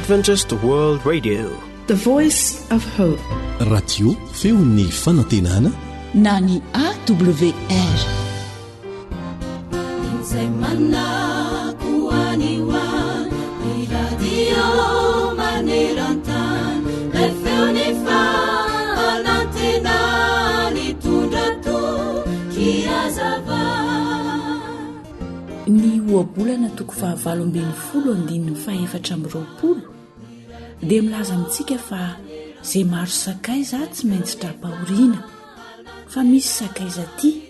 Adventist World Radio, the voice of hope. Radio feon'ny fanantenana na ny AWR. Ny oabolana toko 720 dia milaza amintsika fa izay maro sakaiza tsy maintsy trapahoriana, fa misy sakaiza ty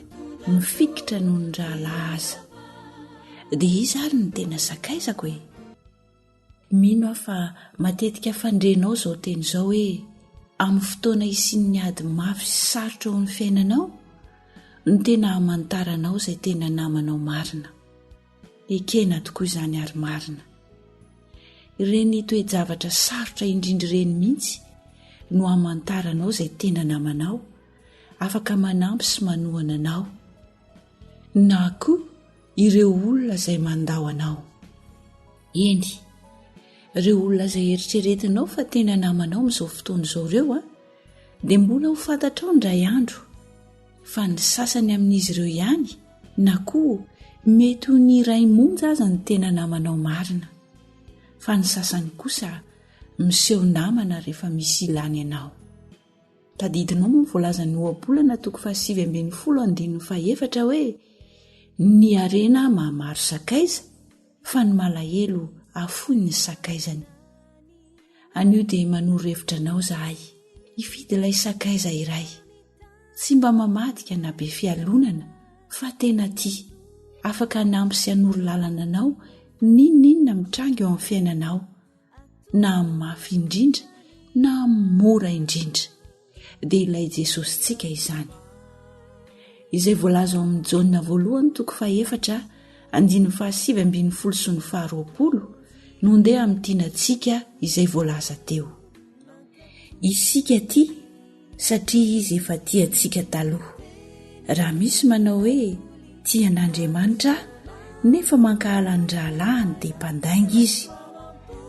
mifikitra noho ny rahalahy aza. Dia izy ary ny tena sakaizako e. Mino aho fa matetika fandrenao izao teny izao hoe amin'ny fotoana isian'ny ady mafy sy sarotra ao amin'ny fiainanao ny tena hamantaranao izay tena namanao marina. Ekena tokoa izany ary marina. Ireny toe-javatra sarotra indrindra ireny mihitsy no hamantaranao izay tena namanao, afaka manampy sy manohana anao, na koa ireo olona izay mandao anao. Eny, ireo olona izay eritreretinao fa tena namanao amin'izao fotoana izao ireo dia mbola ho fantatrao indray andro fa ny sasany amin'izy ireo ihany na koa mety ho ny iray monja aza ny tena namanao marina, fa ny sasany kosa miseho namana rehefa misy ilany ianao. Tadidinao moa voalaza ny oabolana toko 720 hoe ny arena mahamaro sakaiza fa ny malahelo afoy ny sakaizany. Anio dia manoro hevitra anao zahay hifidy ilay sakaiza iray, tsy mba mamadika na be fialonana fa tena tia, afaka hanampy sy hanoro lalana anao ninona mitrango eo amin'ny fiainanao, na amin'ny mafy indrindra na amin'ny mora indrindra, dia ilay Jesosy tsika izany. Izay voalaza ao amin'ny Jaona 1:7-20 no ndeha amin'ny tianantsika izay voalaza teo. Isika tia satria izy efa tiantsika taloha. Raha misy manao hoe tian'Andriamanitra nefa mankahalany rahalahiny dia mpandainga izy,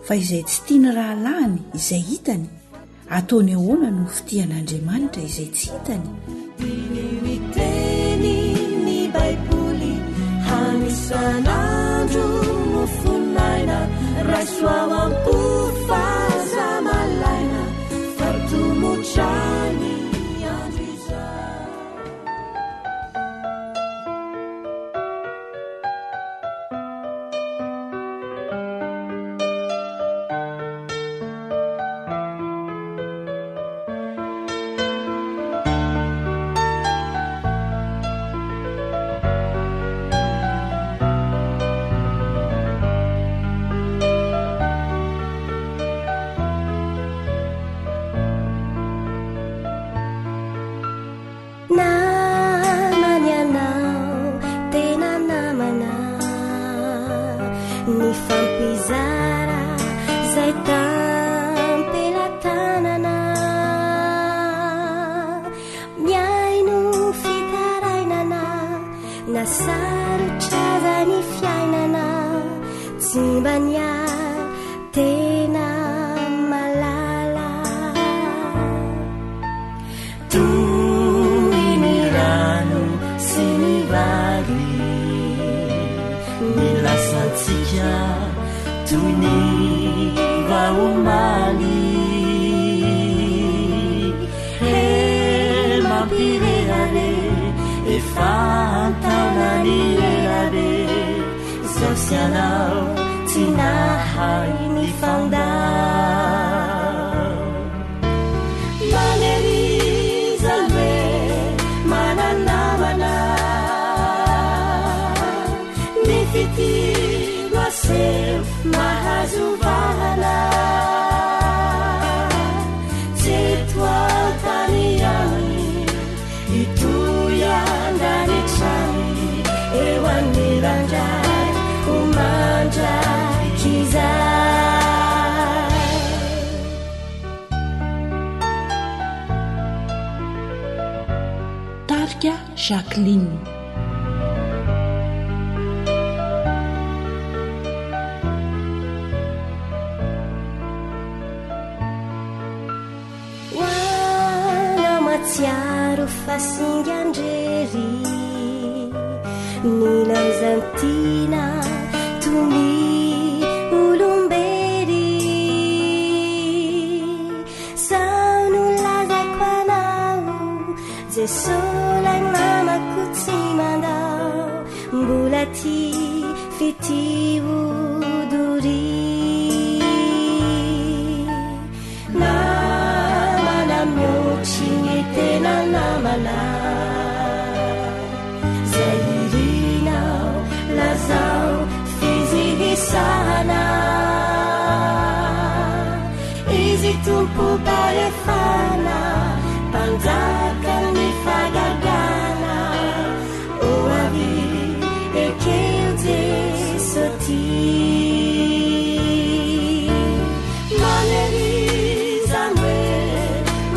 fa izay tsy tiany rahalahiny izay hitany ataony ahoana no fitian'Andriamanitra izay tsy hitany. Miteny ny Baiboly hanisan'andro no fonaina, raisoao am-pofazamalaina fartomotrany andro izao. Ny fampizara zay tampelatanana, miaino fitarainana na sarotra zany fiainana, tsy mba niary tena malala. Toy ny rano sy ny vary milasantsika toy ny vaomaly, mampirehare efa antaona ny rehare, zao sy anao tsy nahay ny fandao. Manerizany hoe mananamana ny fitilo aseho mahazo vahana, tsy toatany any itoy andanitrany eo anirandray ho mandrakizay. Tarika Jacqueline. tsiaro fasingiandrery nilanzantina tony olombery sao nolazako anao jesolahy mamako tsy mandao mbola ty fitiodory namana miotry ny tena namana zay irinao lazao fizihisana izy tompobarefana panjaka ny fagagana oavy ekeo jesoti manerizamwe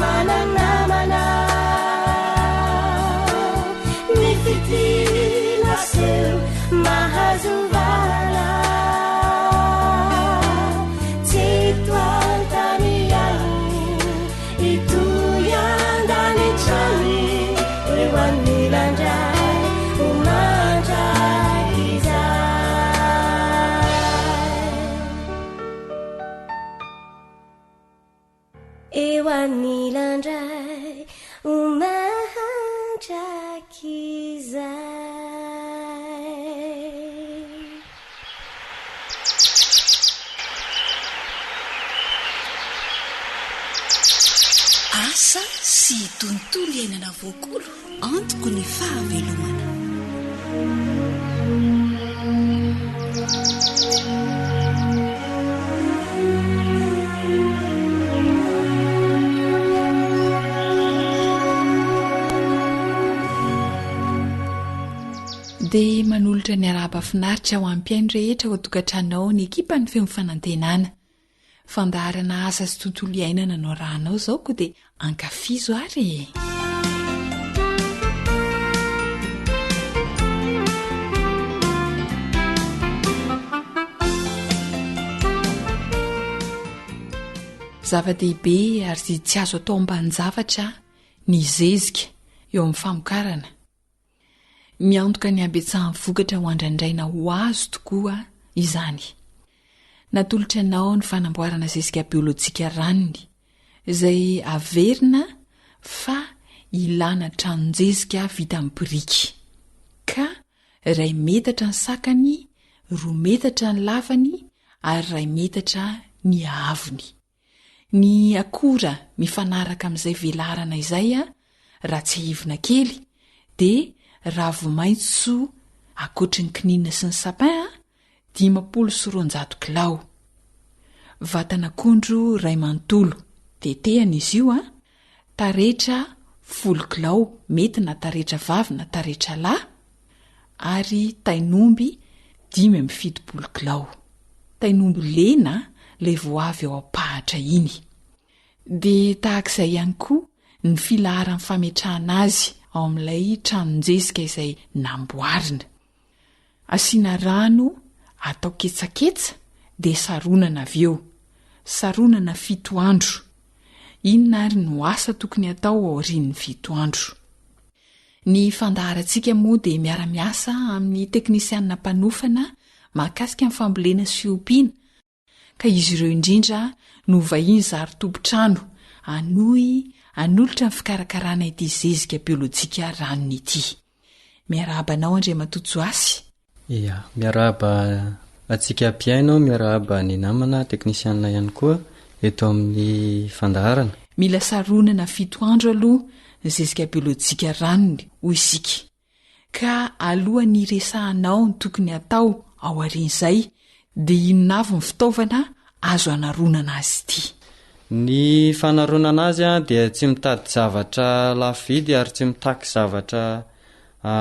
mananamana nifitina seu mahazovala titoantaniani ituyandani trani ewannilandrai ewannilandrai umanjakizai. Asa sy tontolo iainana voakolo antoko ny fahavelomana. Dia manolotra ny arahaba finaritra ho am-piaino rehetra ho tokantranao ny ekipa ny feo fanantenana. Fandaharana asa sy tontolo iainana no rahanao izao koa dia ankafizo ary. Zava-dehibe ary tsy azo atao ambanin-javatra ny zezika eo amin'ny famokarana. Miantoka ny ambetsahan'ny vokatra ho andrandraina ho azo tokoa izany. Natolotra nao ny fanamboarana zezika biolojika ranony izay averina fa ilana tranonjezika vita amin'ny biriky. Ka 2 metatra ny sakany, 2 metatra ny lavany ary 2 metatra ny avony. Ny akora mifanaraka amin'izay velarana izay raha tsy hivona kely dia ravomaitso akoatry ny kininina sy ny sapin 520 kilao. Vatanakondro 2 mantolo tetehana izy io taretra 10 kilao mety na taretra vavy na taretra lahy ary tainomby 570 kilao. Tainomby lena ilay voavy ao am-pahatra iny. Dia tahak'izay ihany koa ny filaharan'ny fametrahana azy ao amin'ilay tranonjezika izay namboarina. Asiana rano atao ketsaketsa dia saronana avy eo. Saronana 7 andro. Inona ary no asa tokony atao ao aorian'ny 7 andro. Ny fandaharantsika moa dia miara-miasa amin'ny teknisianina mpanofana mahakasika ny fambolena sy fiompiana. Ka izy ireo indrindra no vahiny zary tompotrano anoy anolotra ny fikarakarana ity zezika biolojika ranony ity. Miarabanao Andriamatoa Joasy. Ia, miaraba atsika mpiaino, miaraba ny namana teknisianina ihany koa eto amin'ny fandaharana. Mila saronana 7 andro aloha ny zezika biolojika ranony hoy isika. Ka alohan'ny resahanao ny tokony atao ao aorian'izay dia inona avy ny fitaovana azo anaronana azy ity. Ny fanaronana azy dia tsy mitady zavatra lafo vidy ary tsy mitaky zavatra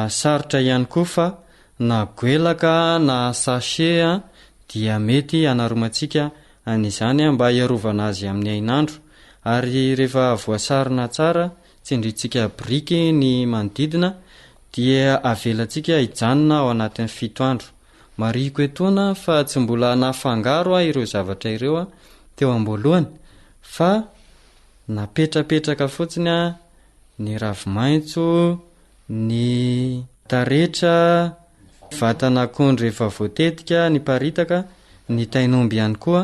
sarotra ihany koa fa na goelaka na sachet dia mety anaromantsika an'izany mba hiarovana azy amin'ny ainandro. Ary rehefa voasarona tsara tsindrintsika briky ny manodidina dia avelantsika hijanona ao anatin'ny 7 andro. Mariko etona fa tsy mbola nafangaro ireo zavatra ireo teo ambolohany fa napetrapetraka fotsiny ny ravimaitso, ny taretra, vatan'akondro rehefa voatetika, ny paritaka, ny tainomby ihany koa.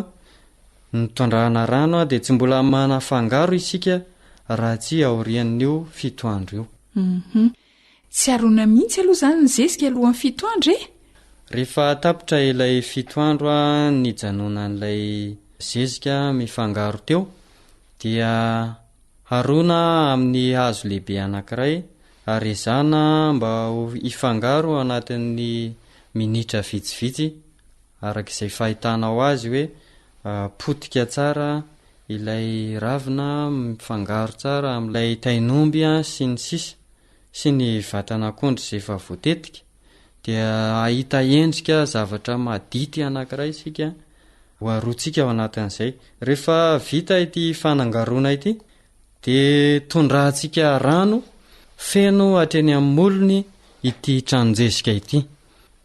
Ny tondrahana rano dia tsy mbola manafangaro isika raha tsy aorian'io 7 andro io. Tsy arona mihitsy aloha izany ny zezika alohan'ny 7 andro e? Rehefa tapitra ilay 7 andro ny janonan'ilay zezika mifangaro teo dia harona amin'ny hazo lehibe anankiray ary ezana mba ho ifangaro anatin'ny minitra vitsivitsy arak'izay fahitanao azy hoe potika tsara ilay ravina, mifangaro tsara amin'ilay tainomby sy ny sisa sy ny vatan'akondro izay efa voatetika dia ahita endrika zavatra madity anankiray isika ho aroantsika ao anatin'izay. Rehefa vita ity fanangarona ity dia tondrahantsika rano feno hatreny amin'ny molony ity tranonjezika ity.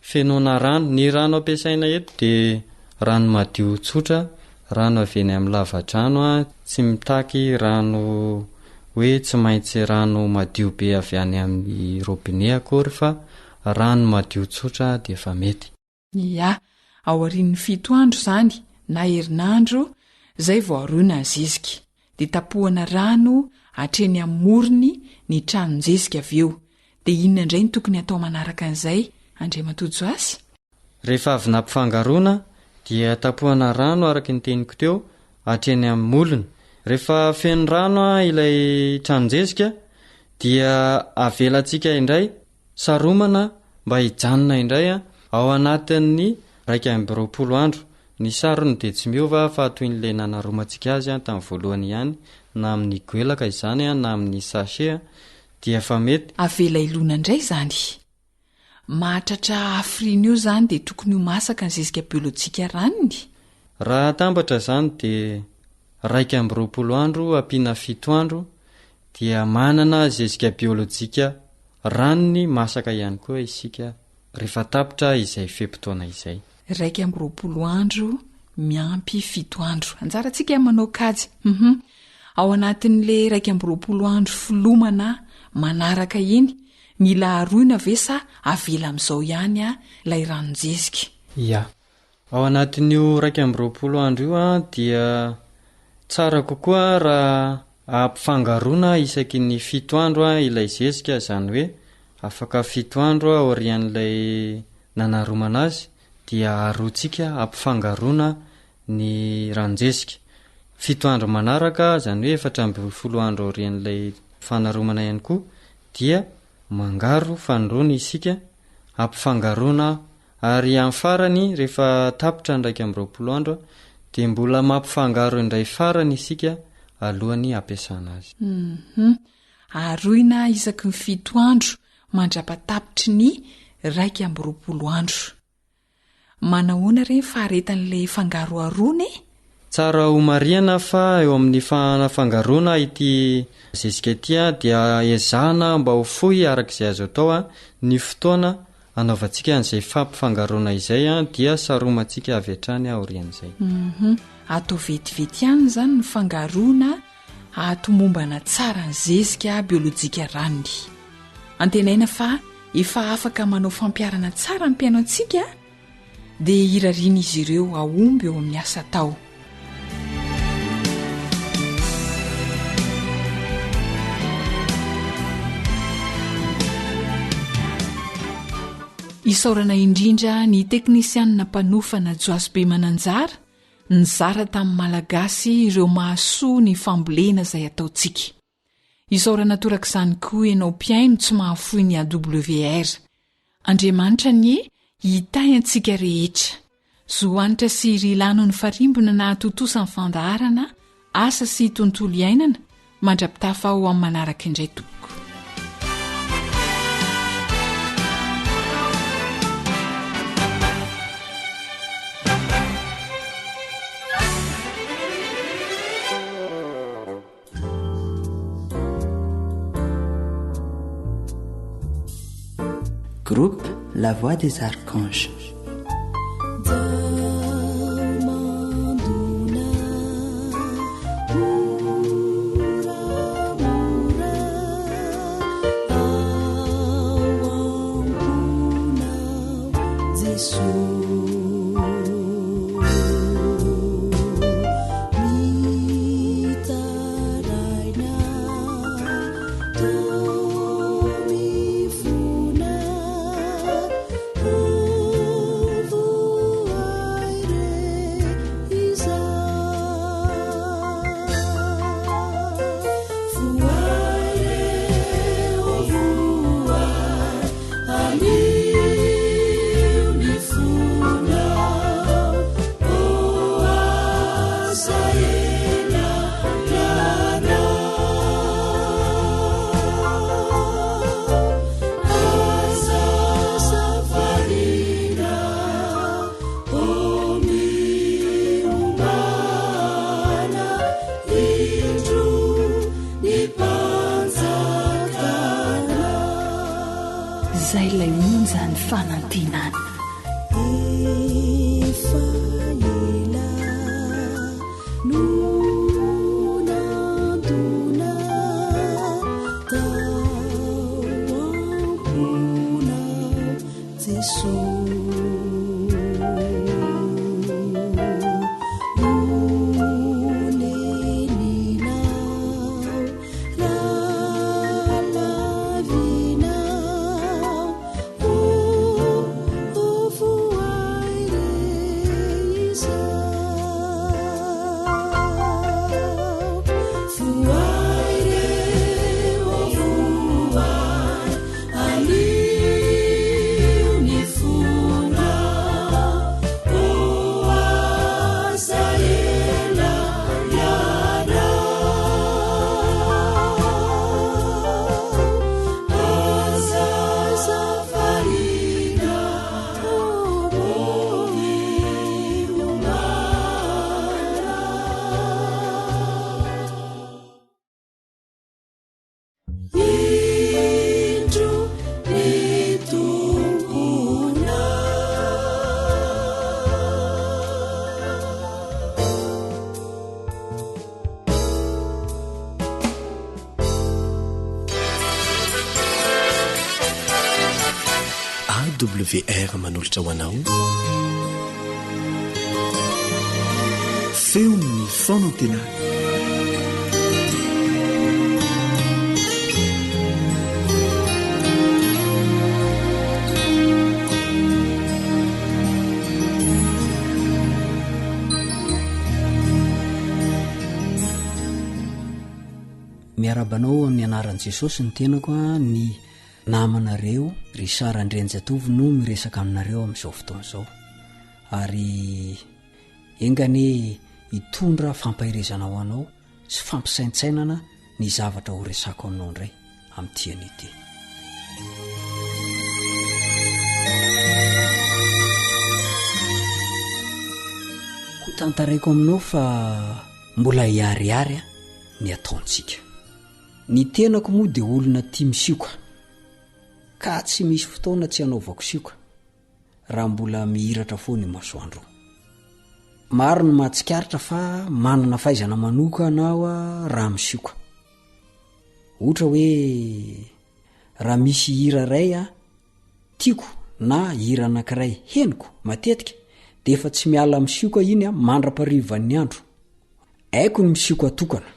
Fenoana rano, ny rano ampiasaina eto dia rano madio tsotra, rano avy eny amin'ny lavadrano, tsy mitaky rano hoe tsy maintsy rano madio be avy any amin'ny robinet akory fa rano madio tsotra dia efa mety. Ya, ao aorian'ny 7 andro izany na herinandro izay vao aroina ny zezika dia tapohana rano hatreny amin'ny morony ny tranonjezika avy eo. Dia inona indray ny tokony atao manaraka an'izay, Andriamatoa Joasy? Rehefa avy nampifangarona dia tapohana rano araka ny teniko teo hatreny amin'ny molony. Rehefa feno rano ilay tranonjezika dia avelantsika indray saromana mba hijanona indray ao anatin'ny 20 andro. Ny sarony dia tsy miova fa toy n'ilay nanaromantsika azy tamin'ny voalohany ihany, na amin'ny goelaka izany na amin'ny sachet dia efa mety. Avela ilona indray izany. Mahatratra afriny io izany dia tokony ho masaka ny zezika biolojika ranony. Raha atambatra izany dia 20 andro ampiana 7 andro dia manana zezika biolojika ranony masaka ihany koa isika rehefa tapitra izay fepitaona izay. 20 andro miampy 7 andro. Anjarantsika manao kajy. Ao anatin'ilay 20 andro filomana manaraka iny, mila aroina ve sa avela amin'izao ihany ilay ranonjezika? Ya, ao anatin'io 20 andro io dia tsara kokoa raha ampifangarona isaky ny 7 andro ilay zezika, izany hoe afaka 7 andro aorian'ilay nanaromana azy dia aroantsika ampifangarona ny ranonjezika. 7 andro manaraka, izany hoe 14 andro aorian'ilay fanaromana ihany koa dia mangaro fanirony isika ampifangarona, ary amin'ny farany rehefa tapitra ny 20 andro dia mbola mampifangaro indray farany isika alohany ampiasana azy. Aroina isaky ny 7 andro mandrapatapitry ny 20 andro. Manahoana ireny faharetan'ilay fangaro arony? Tsara ho marihana fa eo amin'ny fanafangarona ity zezika ity dia ezahana mba ho fohy arak'izay azo atao ny fotoana anaovantsika an'izay fampifangarona izay dia saromantsika avy hatrany aorian'izay. Atao vetivety ihany izany ny fangarona hatomombana tsara ny zezika biolojika ranony. Antenaina fa efa afaka manao fampiarana tsara ny mpiainantsika dia irariana izy ireo aomby eo amin'ny asa tao. Isaorana indrindra ny teknisianina mpanofana Joasy be mananjara, nizara tamin'ny malagasy ireo mahasoa ny fambolena izay ataontsika. Isaorana torak'izany koa ianao mpiaino tsy mahafoy ny AWR. Andriamanitra ny hitahy antsika rehetra. Zohanitra sy rilano ny farimbona na totosa ny fandaharana, asa sy tontolo iainana, mandrapitafa ao amin'ny manaraka indray tompoko. Groupe La Voix des Archanges. Zay ilay onjany fanantenana efa ela no nandona tao ampona Jesosy WR manolotra ho anao feo ny fanantenana miarabanao amin'ny anaran'i Jesosy ny tenako ny namanareo ry Sara Andrenjatovo no miresaka aminareo amin'izao fotoana izao ary engane hitondra fampahirezana ho anao sy fampisaintsainana ny zavatra ho resako aminao indray amin'ny tian'ity. Ho tantaraiko aminao fa mbola hiariary ny ataontsika. Ny tenako moa dia olona tia misioka ka tsy misy fotoana tsy hanaovako sioka raha mbola mihiratra foana ny masoandro. Maro ny mahatsikaritra fa manana fahaizana manokana raha misioka. Ohatra hoe raha misy hira iray tiako na hira anankiray henoko matetika dia efa tsy miala misioka iny mandra-parivan'ny andro. Haiko ny misioka atokana.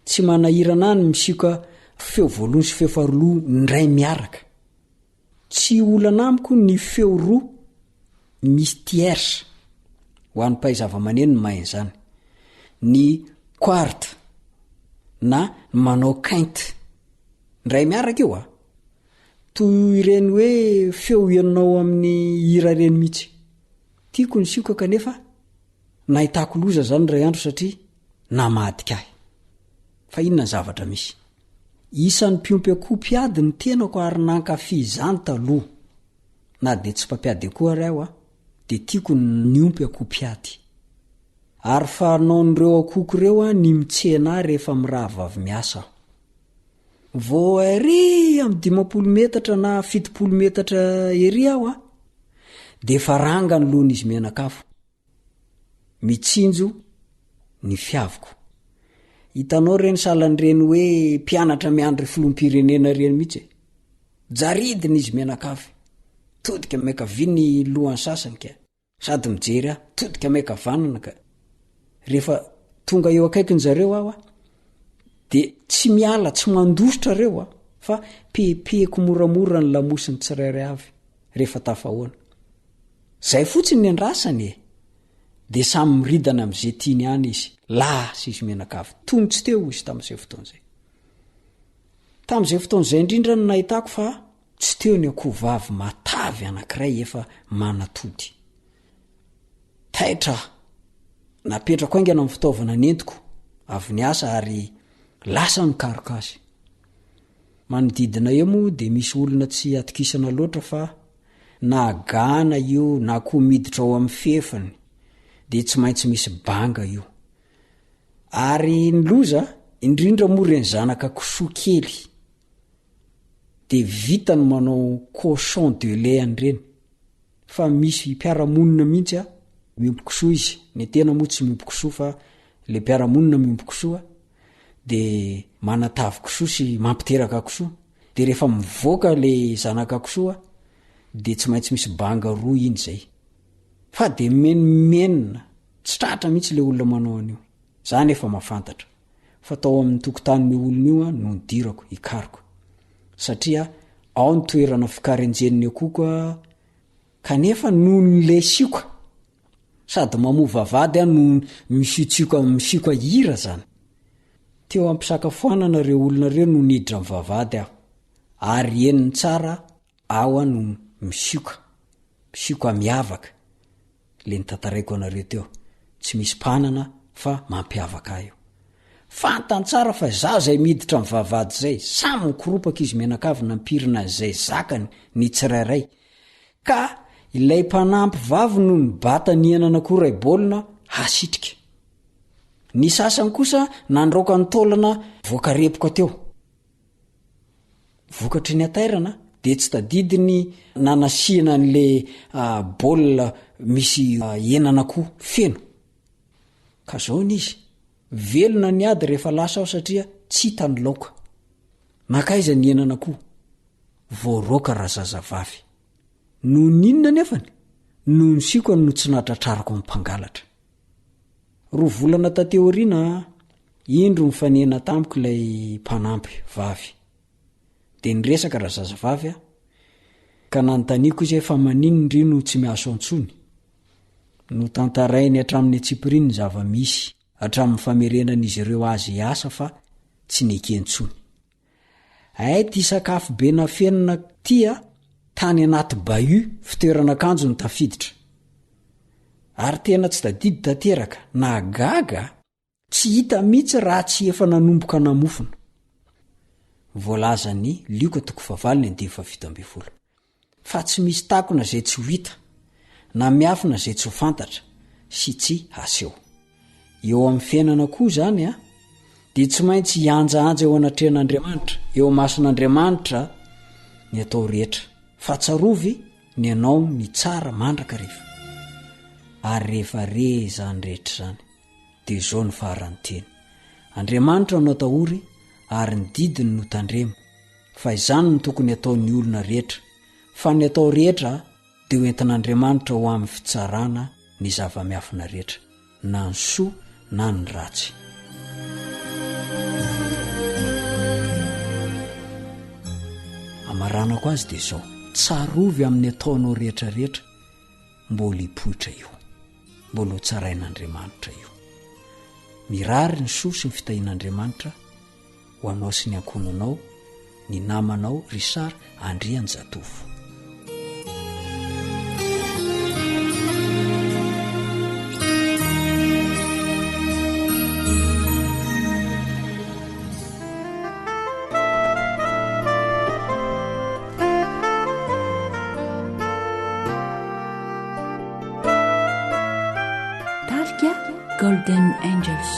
Tsy manahirana ny misioka feo voalohany sy feo faharoa ndray miaraka. Tsy olana amiko ny feo roa misy tierce ho an'ny mpahay zava-maneno ny mahay izany. Ny quarta na manao quinte ndray miaraka io toy ireny hoe feo ianao amin'ny hira reny mihitsy. Tiako ny sioka kanefa nahitako loza zany ray andro satria namadika ahy. Fa inona ny zavatra misy? Isan'ny mpiompy akoho mpiady ny tenako ary nankafy izany taloha. Na dia tsy mpampiady akoho ary aho dia tiako ny ompy akoho mpiady. Ary fanaon'ireo akoko ireo ny mitsena rehefa mirava avy miasa. Vao ery amin'ny 50 metatra na 70 metatra ery aho dia faranga ny lohany izy mianakafo. Mitsinjo ny fiaviko. Hitanao reny salan'ireny hoe mpianatra miandry filoham-pirenena reny mihitsy. Jaridiny izy mianakafy. todika maikavia ny lohany sasany ka sady mijery a todika maikavanana ka rehefa tonga eo akaikin'zareo aho a de tsy miala tsy mandositra reo a fa pepeko moramora ny lamosiny tsirairay avy rehefa tafahoana zay fotsiny ny andrasany e de samy miridana am'izay tiany any izy lasa izy menakavy tony tsy teo izy tam'izay fotoan'zay indrindra no nahitako fa tsy teo ny akovavy matavy anankiray efa manatody taitra napetrako aingana amin'ny fitaovana nentiko avy ny asa ary lasa ny karokasy manodidina eo moa de misy olona tsy atokisana loatra fa na gana io na koa miditra ao amin'ny fefany de tsy maintsy misy banga io ary ny loza indrindra moreny zanaka koso kely de vita ny manao cochon de lait an'ireny fa misy mpiaramonina mihitsy a mimpokoso izy ny tena moa tsy mimpokoso fa le mpiaramonina mimpokosoa de manatavy-koso sy mampiteraka koso de rehefa mivoaka le zanaka kosoa de tsy maintsy misy banga roa iny zay fa de menina tsy tratra mihitsy le olona manao an'io zany efa mafantatra fa tao amin'ny tokotan'ny olona io a no nidirako ikariko satria ao ny toerana fikarenjeniny akokoa kanefa noho nyle sikoa sady mamovavady a no misiko hira zany teo ampisakafoanana reo olona reo no niditra mivavady aho ary eniny tsara ao a no misiko miavaka le nitantaraiko anareo teo tsy misy panana fa mampiavaka io fantany tsara fa za zay miditra mivavady zay samy mikoropaka izy menakavy nampirina zay zakany ny tsirairay ka ilay mpanampy vavy no ny bata ny enana koray baolina hasitrika ny sasany kosa nandroka ny taolana voakarepoka teo vokatry ny atairana de tsy tadidy ny nanasiana n'le baolina misy enana koa feno ka zao ny izy velona ny ady rehefa lasa aho satria tsy hitany laoka makaiza ny enana koa voaroka razazavavy no ninona nefany no nysiko no tsy natratrarako am'mpangalatra ro volana tateoriana indro mifanena tamiko ilay mpanampy vavy de nyresaka razazavavy a ka nanontaniako izy fa manino ndry no tsy miaso antsony no tantarainy hatramin'ny atsipiriny ny zava-misy hatramin'ny famerenan'izy ireo azy asa fa tsy nekentsony ay ty sakafo be na fenina tia tany anaty bahu fitoerana akanjo ny tafiditra ary tena tsy tadidy tateraka na gaga tsy hita mihitsy raha tsy efa nanomboka namofona voalazany lioka toko favaliny andefo fitambefolo fa tsy misy takona zay tsy ho hita na miafina zay tsy ho fantatra sy tsy aseho eo amin'ny fiainana koa zany a de tsy maintsy hianjaanja eo anatrehan'Andriamanitra eo masin'Andriamanitra ny atao rehetra fa tsarovy ny anao ny tsara mandraka rehefa ary rehefa zany rehetra zany de zao ny farany teny Andriamanitra no atahory ary ny didiny no tandremo fa izany no tokony ataon'ny olona rehetra fa ny atao rehetra de ho entin'Andriamanitra ho amin'ny fitsarana ny zava-miafina rehetra na ny soa na ny ratsy amaranako azy de zao tsarovy amin'ny ataonao rehetrarehetra mbola hipoitra io mbola ho tsarain'Andriamanitra io mirary ny soa sy ny fitahin'Andriamanitra ho anao sy ny ankonanao ny namanao Risara Andrianjatovo Golden Angels.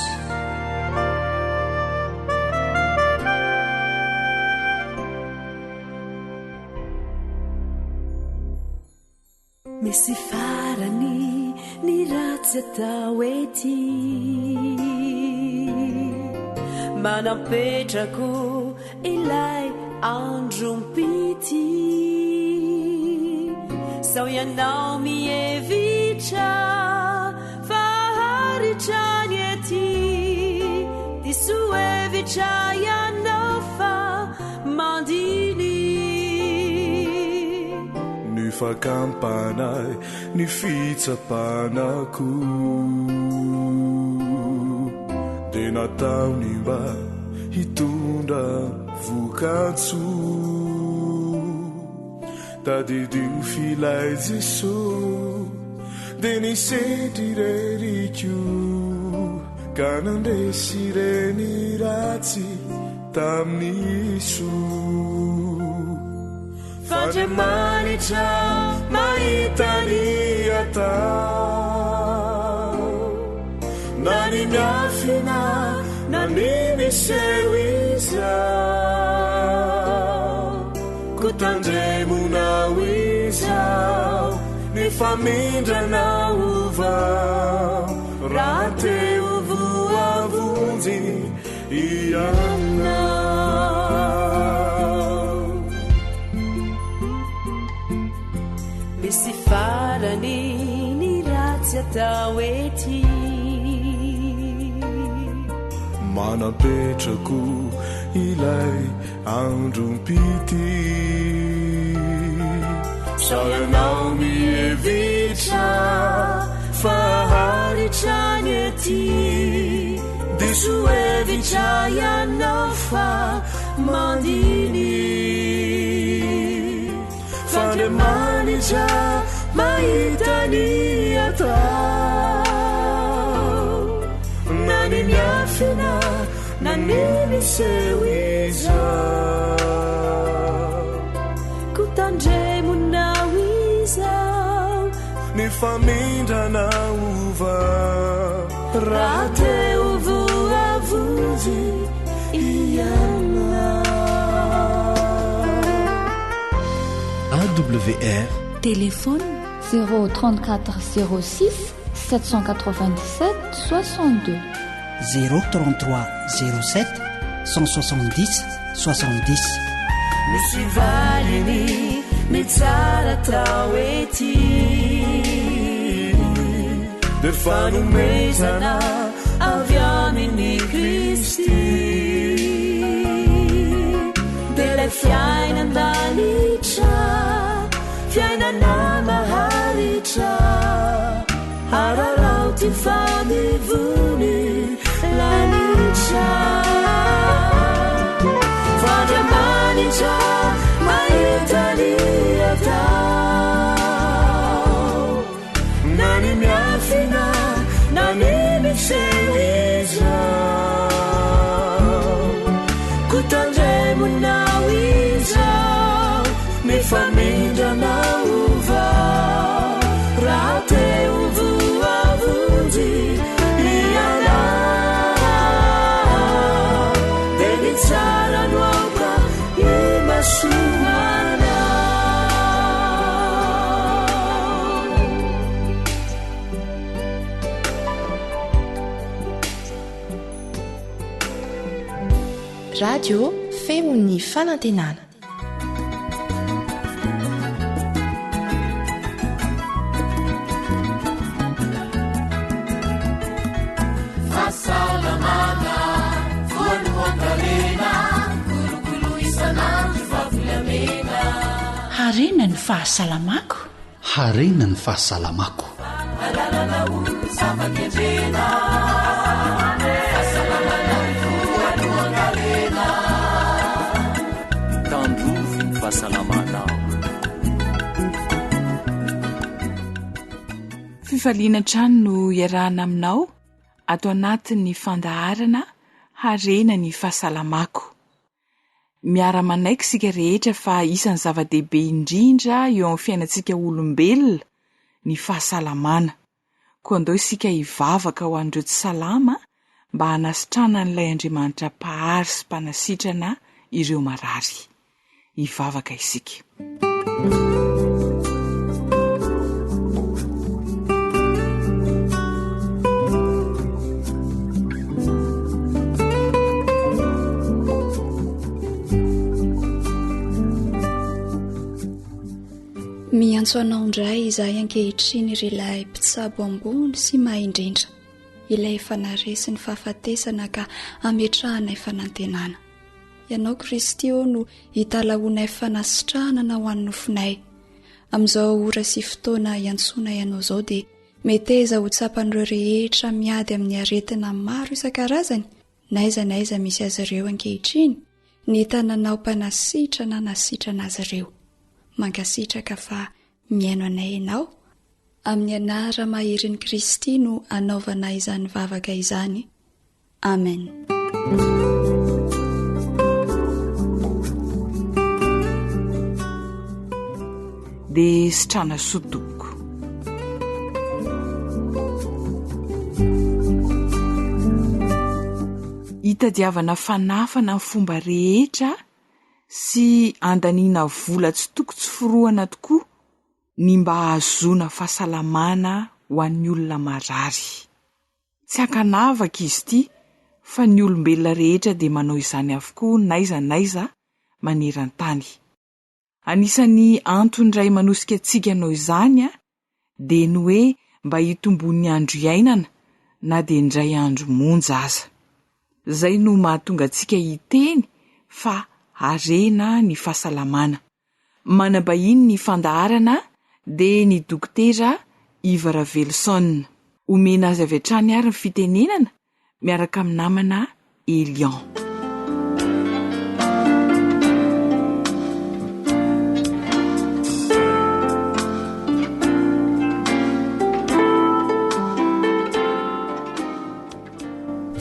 Misy farany ny ratsy atao ety manapetrako ilay androm-pity sao ianao mievitra fa haritrany ety disoevitra ianao fa mandiny ny fakampanay ny fitsapanako de nataony mba hitondra vokatso tadidio filay jeso de nisetry reriko ka nandresy reny ratsy taminiso fandriamanitra mahitany atao na ny miafina na ny miseho izao kutandremunao izao ny famindrana ovao raha te ovoavonjy ianao misy farany ny ratsy atao ety manapetrako ilay andrompity sao ianao mievitra fa haritrany ety disoevitra ianao fa mandiny fandriamanitra mahitany atao na ny miafina na ny miseho izao kutandremunao izao ny famindrana ova raha te ovoavonjy ianao. AWR téléphone 034 06 797 62 033 07 170 70 misy valiny mitsara tao ety de fanomezana avy aminy Kristy de lay fiainandanitra fiainana maharitra hararao ty famivony lanitra fandriamanitra mahitany atao na ny miafina na ny miseho izao kutandremunao izao ny famindrana ovao raha te ovoavonjy ianao de nitsarano aoka imasoanao. Radio femon'ny fanantenana. Fasalamana voalohankarena kolokolo isanandro favolamena harena ny fahasalamako harena ny fahasalamako alalana olo zava-kendrena fasalamana voalohankarena tandrovy ny fahasalamana fifaliana trano no iarahana aminao ato anatin'ny fandaharana harena ny fahasalamako miara-manaiky sika rehetra fa isan'ny zava-dehibe indrindra eo amin'ny fiainantsika olombelona ny fahasalamana koa andao isika hivavaka ho an'ireo tsy salama mba hanasitrana n'ilay Andriamanitra mpahary sy mpanasitrana ireo marary hivavaka isika. miantso anao indray izahay ankehitriny ilay mpitsabo ambony sy mahaindrindra ilay fanare sy ny fahafatesana ka ametrahanay fanantenana. Ianao Kristy no hitalaonay fanasitrahana ho an'ny nofinay. Amin'izao ora sy fotoana iantsoana ianao izao dia meteza ho tsapan'ireo rehetra miady amin'ny aretina maro isan-karazany, naiza misy azy ireo ankehitriny, ny tananao mpanasitra na nasitrana azy ireo. Mankasitraka fa miaino anay ianao, amin'ny anara mahirin'i Kristy no anaovana izany vavaka izany. Amen. dia sitrana sotoko. Hitadiavana fanafana ny fomba rehetra sy andaniana vola tsy toko tsy forohana tokoa ny mba hahazoana fahasalamana ho an'ny olona marary. Tsy hakanavaka izy ity fa ny olombelona rehetra dia manao izany avokoa naiza maneran-tany. Anisany antony iray manosika antsika anao izany dia ny hoe mba hitombon'ny andro iainana na dia indray andro monja aza. Zay no mahatonga antsika hiteny fa harena ny fahasalamana. Manambahiny ny fandaharana dia ny dokotera Iva Ravelson. Omena azy avy hatrany ary ny fitenenana miaraka amin'ny namana Elian.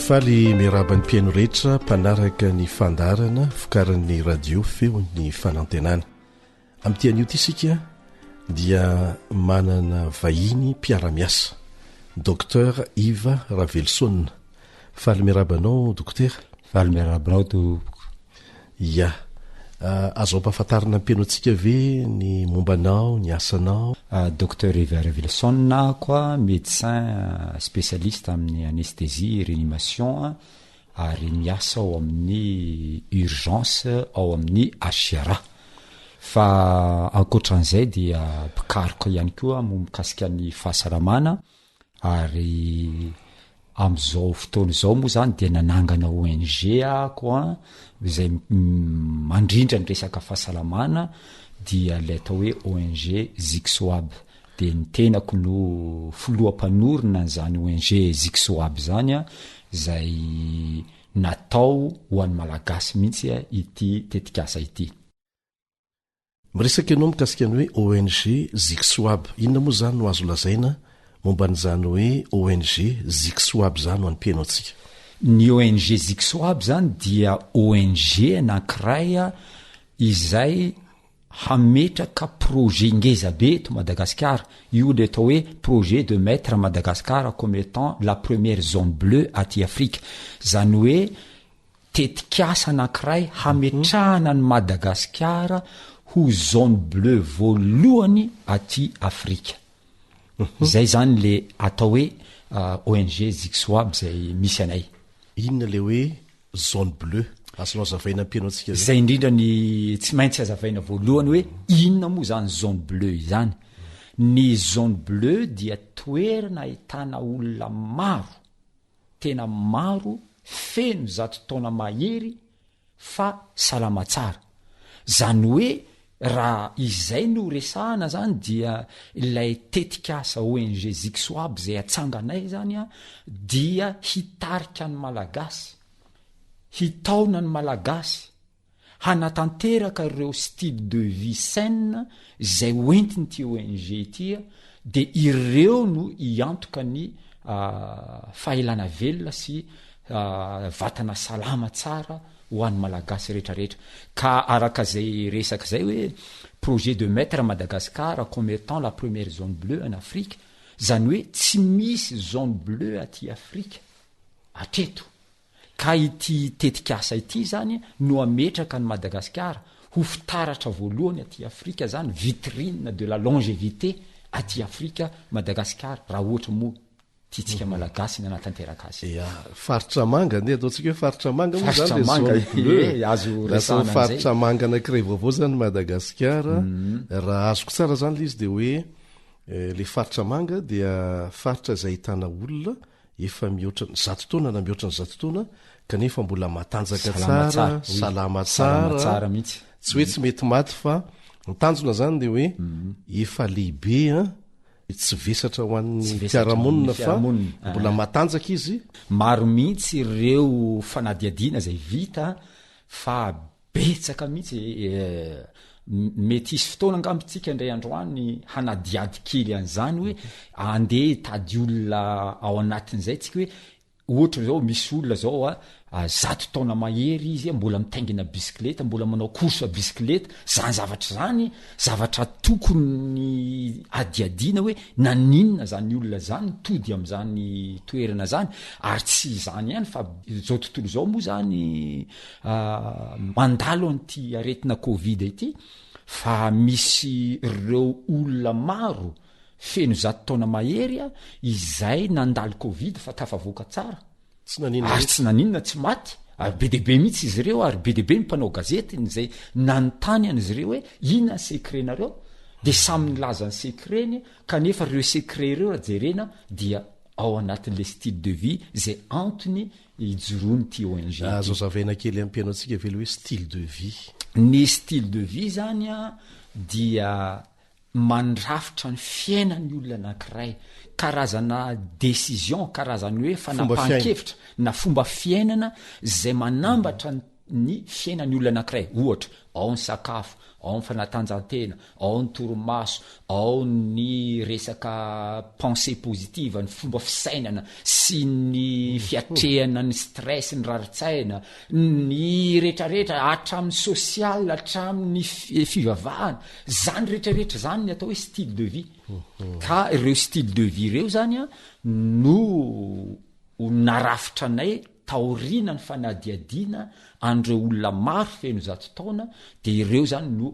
Faly miaraban'ny mpiaino rehetra mpanaraka ny fandarana vokarin'ny radio feo ny fanantenana. Amin'ity anio ity isika dia manana vahiny mpiara-miasa Dr Iva Ravelson. Faly miarabanao dokotera. Faly miarabanao ya azo ampahafantarina mpiaino antsika ve ny mombanao, ny asanao? Dr Iva Ravelson koa médecin spécialiste amin'ny anesthésie réanimation ary miasa ao amin'ny urgence ao amin'ny HRA. Fa ankoatran'izay dia pikaroka ihany koa mikasika ny fahasalamana ary amin'izao fotoana izao moa zany dia nanangana ONG koa izay mandrindra ny resaka fahasalamana dia ilay atao hoe ONG Zixoab. Dia ny tenako no filoham-panorina n'izany ONG Zixoab zany izay natao ho an'ny malagasy mihitsy ity tetikasa ity. Miresaka ianao mikasika ny hoe ONG Zixoab, inona moa zany no azo lazaina momba n'izany hoe ONG Zixoab zany ho an'ny mpiaino antsika? Ny ONG Zixoab zany dia ONG anankiray izay hametraka projet ngezabe eto Madagasikara. Io le atao hoe projet de mettre Madagascar comme étant la première zone bleue aty Afrika. Zany hoe tetikasa anankiray hametrahana ny Madagasikara ho zone bleu voalohany aty Afrika. Zay zany le atao hoe ONG Zixoab zay misy anay. Inona le hoe zone bleu? Azonao azavaina mpiaino antsika zay indrindra ny tsy maintsy azavaina voalohany hoe inona moa zany zone bleu izany. Ny zone bleu dia toerana ahitana olona maro, tena maro, feno zato taona mahery fa salama tsara. Zany hoe raha izay no resahana zany dia ilay tetikasa ONG Zixoab zay atsanganay zany dia hitarika ny malagasy, hitaona ny malagasy, hanatanteraka ireo style de vie saine zay hoentiny ty ONG ity dia ireo no hiantoka ny fahaelana velona sy vatana salama tsara ho an'ny malagasy rehetrarehetra. Ka araka zay resaka zay hoe projet de mettre Madagascar comme étant la première zone bleue en Afrique, zany hoe tsy misy zone bleue aty Afrika atreto. Ka ity tetikasa ity zany no ametraka ny Madagascar ho fitaratra voalohany aty Afrika zany, vitrine de la longévité aty Afrika Madagascar raha ohatra moa tiatsika malagasy ny anatanteraka azy faritra manga nde ataontsika hoe faritra manga moa zany azo resana faritra manga anankiray vaovao zany Madagasikara raha azoko tsara zany le izy de hoe le faritra manga dia faritra izay ahitana olona efa mihoatra 100 taona na mihoatra ny 100 taona kanefa mbola matanjaka tsara salama tsara mihitsy tsy hoe tsy mety maty fa mitanjona zany de hoe efa lehibe tsy vesatra ho an'ny fiarahamonina fa mbola matanjaka izy maro mihitsy ireo fanadiadiana zay vita fa betsaka mihitsy mety isy fotoana angambitsika indray androany hanadiady kely an'izany hoe andeha tady olona ao anatin'izay tsika hoe ohatra zao misy olona zao 100 taona mahery izy mbola mitaingina bisikleta mbola manao course bisikleta zany zavatra tokony adiadiana hoe naninona zany olona zany tody am'zany toerana zany ary tsy zany ihany fa zao tontolo zao moa zany mandalo an'ity aretina covid ity fa misy ireo olona maro feno 100 taona mahery izay nandalo covid fa tafavoaka tsara ary tsy naninona tsy maty ary be deaibe mihitsy izy ireo ary be deaibe mimpanao gazety zay nanontany an'izy ireo hoe inona sekrenareo de samy nilaza ny sekreny kanefa reo sekre ireo raha jerena dia ao anatin'le style de vie zay antony ijoroany ty ONG zao zavaina kely ampianao antsika velo hoe style de vie ny style de vie zany dia mandrafitra ny fiainany olona anankiray karazana décision karazany hoe fanapahan-kevitra na fomba fiainana zay manambatra ny fiainany olona anankiray ohatra ao ny sakafo ao ny fanatanjahantena ao ny toromaso ao ny resaka pensée positive ny fomba fisainana sy ny fiatrehana ny stress ny raritsaina ny rehetrarehetra hatramin'ny social hatramin'ny fivavahana zany rehetrarehetra zany ny atao hoe style de vie ka ireo style de vie ireo zany no narafitra anay taorina ny fanadiadiana andreo olona maro feno 100 taona de ireo zany no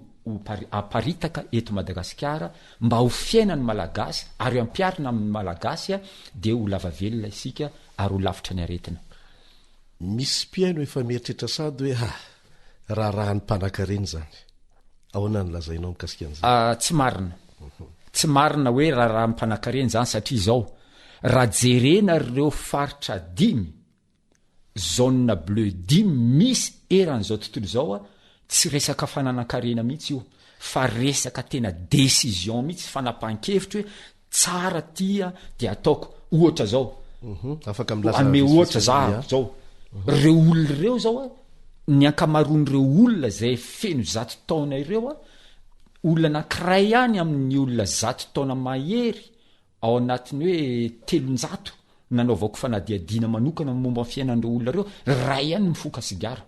aparitaka eto Madagasikara mba ho fiainany malagasy ary ampiarina amin'ny malagasy de ho lavavelona isika ary ho lavitra ny aretina misy mpiaino efa mieritrretra sady hoe raharahany mpanan-kareny zany ahoana ny lazainao mikasika an'izany tsy marina hoe raharahany mpanan-kareny zany satria zao raha jerena ireo faritra 5 zone bleu 10 misy eran'izao tontolo zao tsy resaka fananan-karena mihitsy io fa resaka tena décision mihitsy fanapahan-kevitra hoe tsara tia de ataoko ohatra zao ame ohatra zao reo olona ireo zao ny ankamaroan'ireo olona zay feno 100 taona ireo olona anankiray ihany amin'ny olona 100 taona mahery ao anatiny hoe 300 nanaovako fanadiadiana manokana momba fiainan'ireo olona reo ray ihany mifoka sigara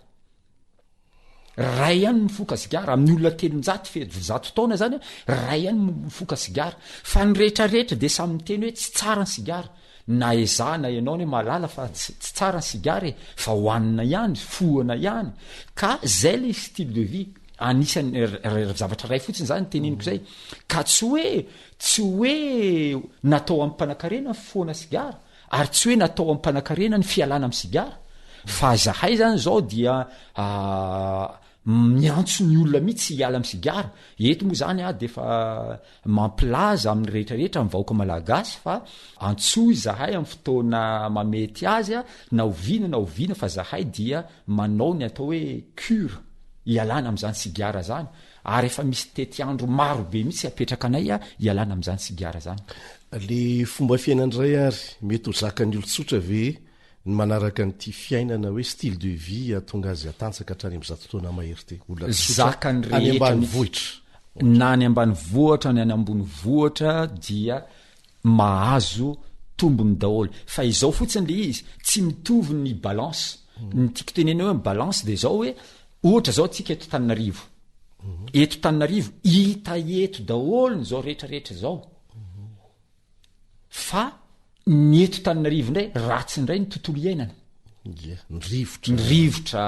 ray ihany mifoka sigara amin'ny olona 300 fe 100 taona zany ray ihany mifoka sigara fa ny rehetrarehetra de samy miteny hoe tsy tsara ny sigara na ezana ianao ny malala fa tsy tsara ny sigara fa hoanina ihany foana ihany ka zay le style de vie anisany zavatra ray fotsiny zany teneniko zay ka tsy hoe natao amin'ny mpanan-karena foana sigara ary tsy hoe natao amin'ny mpanan-karena ny fialana amin'ny sigara fa zahay zany zao dia miantso ny olona mihitsy hiala amin'ny sigara eto moa zany de fa mampilaza amin'ny rehetrarehetra amin'ny vahoaka malagasy fa antsoy zahay amin'ny fotoana mamety azy na oviana fa zahay dia manao ny atao hoe cure hialana amin'izany sigara zany ary efa misy tetiandro maro be mihitsy apetraka anay hialana amin'izany sigara zany le fomba fiainandray ary mety ho zakany olotsotra ve ny manaraka nyity fiainana hoe style de vie atonga azy atanjaka hatrany amin'ny 100 taona mahery te zakany rehetra na ny ambany vohatra ny any ambony vohatra dia mahazo tombony daholo fa izao fotsiny le izy tsy mitovy ny balance ny tiako tenena hoe balance de zao hoe ohatra zao tsika eto Tananarivo hita eto daholo ny zao rehetrarehetra zao fa ny eto Tananarivo ndray ratsy ndray ny tontolo iainana ny rivotra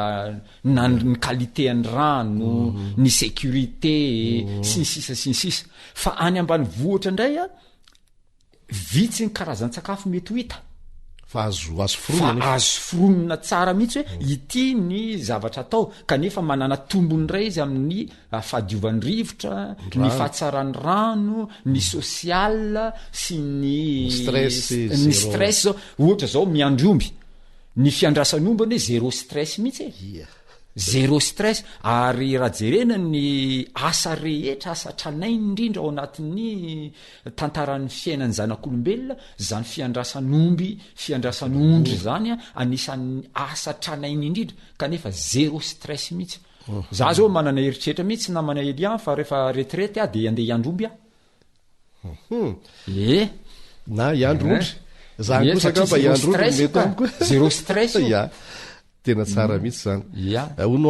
na ny qualité ny rano ny sécurité sy ny sisa fa any ambany vohatra ndray vitsy ny karazan-tsakafo mety ho hita fa azo foronina tsara mihitsy hoe ity ny zavatra atao kanefa manana tombony ray izy amin'ny fahadiovan'ny rivotra ny fahatsarany rano ny sosial sy ny stress zao ohatra zao miandromby ny fiandrasan'omby hoe zéro stress mihitsy zéro stress ary raha jerena ny asa rehetra asa tranainy indrindra ao anatin'ny tantaran'ny fiainany zanak'olombelona zany fiandrasan'ondry zany anisan'ny asa tranainy indrindra kanefa zéro stress mihitsy za zao manana heritreritra mihitsy namana Elian fa rehefa retraite de andeha iandromby na iandrondry zany kosa mba iandrondry zéro stress tena tsara mihitsy zany ono